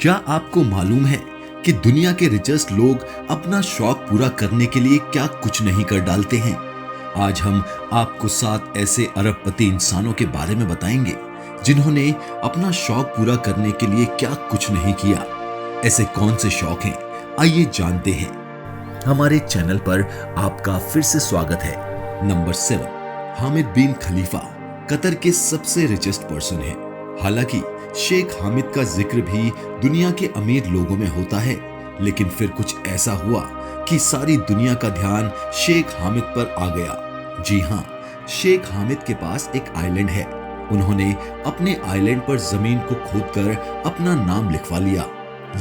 क्या आपको मालूम है कि दुनिया के रिचेस्ट लोग अपना शौक पूरा करने के लिए क्या कुछ नहीं कर डालते हैं। आज हम आपको 7 ऐसे अरबपति इंसानों के बारे में बताएंगे जिन्होंने अपना शौक पूरा करने के लिए क्या कुछ नहीं किया। ऐसे कौन से शौक हैं, आइए जानते हैं। हमारे चैनल पर आपका फिर से स्वागत है। नंबर 7, हामिद बिन खलीफा कतर के सबसे रिचेस्ट पर्सन हैं। हालांकि शेख हामिद का जिक्र भी दुनिया के अमीर लोगों में होता है, लेकिन फिर कुछ ऐसा हुआ कि सारी दुनिया का ध्यान शेख हामिद पर आ गया। जी हाँ, शेख हामिद के पास एक आइलैंड है। उन्होंने अपने आइलैंड पर जमीन को खोदकर अपना नाम लिखवा लिया।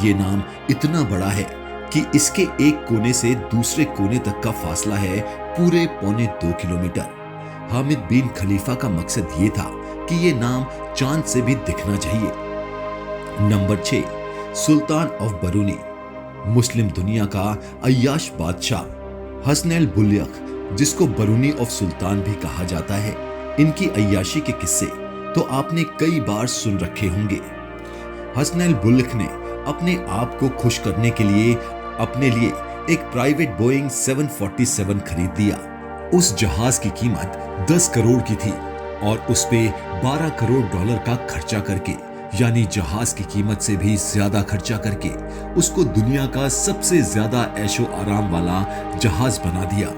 ये नाम इतना बड़ा है कि इसके एक कोने से दूसरे कोने तक का फासला है पूरे 1.25 किलोमीटर। हामिद बिन खलीफा का मकसद ये था कि ये नाम चांद से भी दिखना चाहिए। नंबर 6, सुल्तान ऑफ बरूनी, मुस्लिम दुनिया का अय्याश बादशाह हसन बुल्यख, जिसको बरूनी ऑफ सुल्तान भी कहा जाता है। इनकी अय्याशी के किस्से तो आपने कई बार सुन रखे होंगे। हसन बुल्यख ने अपने आप को खुश करने के लिए अपने लिए एक प्राइवेट बोइंग 747 खरीद दिया। उस जहाज की कीमत 10 करोड़ की थी और उस पे 12 करोड़ डॉलर का खर्चा करके, यानी जहाज की कीमत से भी ज्यादा खर्चा करके, उसको दुनिया का सबसे ज्यादा ऐशो आराम वाला जहाज बना दिया।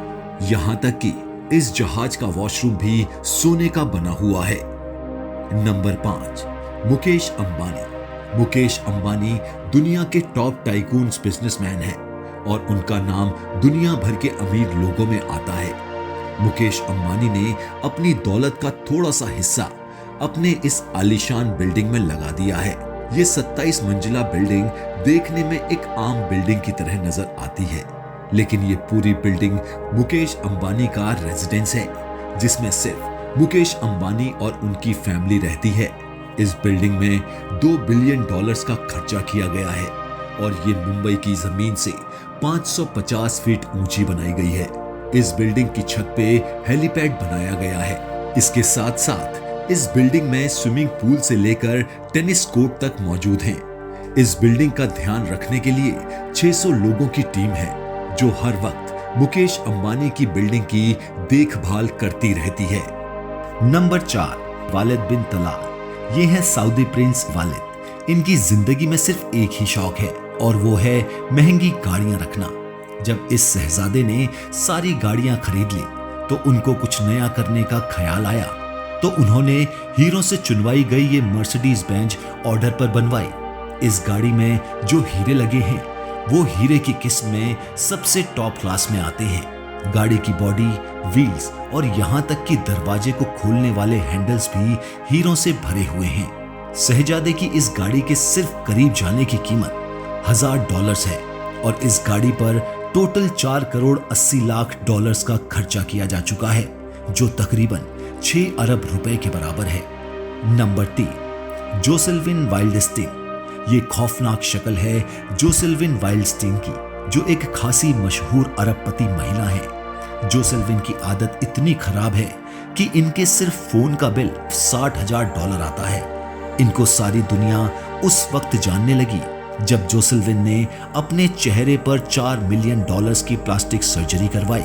यहाँ तक कि इस जहाज का वॉशरूम भी सोने का बना हुआ है। नंबर 5, मुकेश अंबानी। मुकेश अंबानी दुनिया के टॉप टाइकून्स बिजनेसमैन हैं और उनका नाम दुनिया भर के अमीर लोगों में आता है। मुकेश अंबानी ने अपनी दौलत का थोड़ा सा हिस्सा अपने इस आलीशान बिल्डिंग में लगा दिया है। ये 27 मंजिला बिल्डिंग देखने में एक आम बिल्डिंग की तरह नजर आती है, लेकिन ये पूरी बिल्डिंग मुकेश अंबानी का रेजिडेंस है, जिसमें सिर्फ मुकेश अंबानी और उनकी फैमिली रहती है। इस बिल्डिंग में $2 बिलियन का खर्चा किया गया है और ये मुंबई की जमीन से 550 फीट ऊंची बनाई गई है। इस बिल्डिंग की छत पे हेलीपैड बनाया गया है। इसके साथ साथ इस बिल्डिंग में स्विमिंग पूल से लेकर टेनिस कोर्ट तक मौजूद हैं। इस बिल्डिंग का ध्यान रखने के लिए 600 लोगों की टीम है, जो हर वक्त मुकेश अंबानी की बिल्डिंग की देखभाल करती रहती है। नंबर 4, वालिद बिन तलाल। ये है सऊदी प्रिंस वालिद। इनकी जिंदगी में सिर्फ एक ही शौक है और वो है महंगी गाड़ियां रखना। जब इस शहजादे ने सारी गाड़ियां खरीद ली तो उनको कुछ नया करने का ख्याल आया, तो उन्होंने हीरो से चुनवाई गई ये मर्सिडीज बेंज ऑर्डर पर बनवाई। इस गाड़ी में जो हीरे लगे हैं वो हीरे की किस्म में सबसे टॉप क्लास में आते हैं। गाड़ी की बॉडी, व्हील्स और यहाँ तक कि दरवाजे को खोलने वाले हैंडल्स भी हीरो से भरे हुए हैं। शहजादे की इस गाड़ी के सिर्फ करीब जाने की कीमत $1000 है और इस गाड़ी पर टोटल 4 करोड़ 80 लाख डॉलर्स का खर्चा किया जा चुका है, जो तकरीबन 6 अरब रुपए के बराबर है। नंबर 3, जोसेल्विन वाइल्डस्टीन। ये खौफनाक शक्ल है जोसेल्विन वाइल्डस्टीन की, जो एक खासी मशहूर अरबपति महिला है। जोसेल्विन की आदत इतनी खराब है कि इनके सिर्फ फोन का बिल $60,000 आता है। इनको सारी दुनिया उस वक्त जानने लगी जब जोसेल्विन ने अपने चेहरे पर $4 मिलियन की प्लास्टिक सर्जरी करवाई,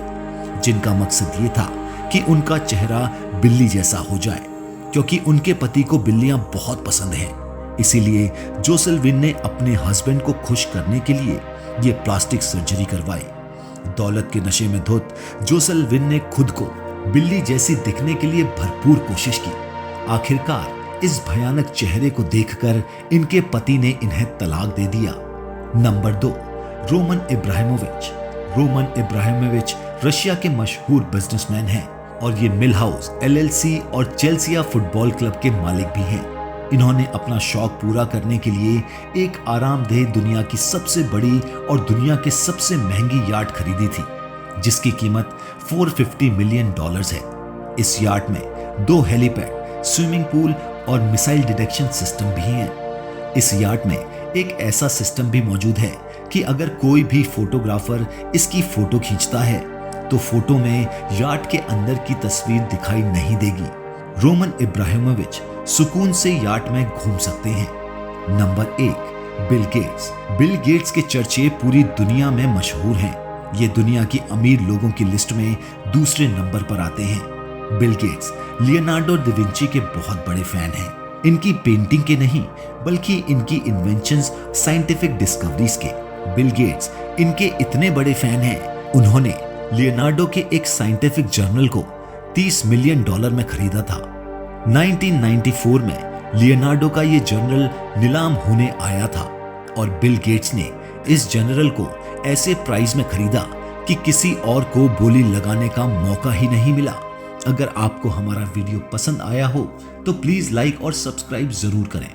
जिनका मकसद ये था कि उनका चेहरा बिल्ली जैसा हो जाए, क्योंकि उनके पति को बिल्लियां बहुत पसंद हैं। इसीलिए जोसेल्विन ने अपने हस्बैंड को खुश करने के लिए ये प्लास्टिक सर्जरी करवाई। दौलत के नशे में धुत जोसेल्विन ने खुद को बिल्ली जैसी दिखने के लिए भरपूर कोशिश की। आखिरकार इस भयानक चेहरे को देखकर इनके पति ने इन्हें तलाक दे दिया। Number 2, Roman Ibrahimovic. Roman Ibrahimovic Russia के मशहूर बिजनेसमैन हैं और ये मिल हाउस LLC और चेल्सिया फुटबॉल क्लब के मालिक भी हैं। इन्होंने अपना शौक पूरा करने के लिए एक आरामदेह दुनिया की सबसे बड़ी और दुनिया के सबसे महंगी याट खरीदी थी, जिसकी कीमत $450 मिलियन है। इस याट में 2 हेलीपैड, स्विमिंग पूल और मिसाइल डिटेक्शन सिस्टम भी हैं। इस याट में एक ऐसा सिस्टम भी मौजूद है कि अगर कोई भी फोटोग्राफर इसकी फोटो खींचता है तो फोटो में याट के अंदर की तस्वीर दिखाई नहीं देगी। रोमन इब्राहिमोविच सुकून से याट में घूम सकते हैं। नंबर 1, बिल गेट्स के चर्चे पूरी दुनिया में मशहूर हैं। ये दुनिया की अमीर लोगों की लिस्ट में दूसरे नंबर पर आते हैं। Bill Gates Leonardo da Vinci के बहुत बड़े फैन हैं। इनकी पेंटिंग के नहीं बल्कि इनकी इन्वेंशंस, साइंटिफिक डिस्कवरीज के। बिल गेट्स इनके इतने बड़े फैन हैं, उन्होंने लियोनार्डो के एक साइंटिफिक जर्नल को $30 मिलियन में खरीदा था। 1994 में लियोनार्डो का ये जर्नल नीलाम होने आया था और बिल गेट्स ने इस जर्नल को ऐसे प्राइस में खरीदा कि किसी और को बोली लगाने का मौका ही नहीं मिला। अगर आपको हमारा वीडियो पसंद आया हो तो प्लीज लाइक और सब्सक्राइब जरूर करें।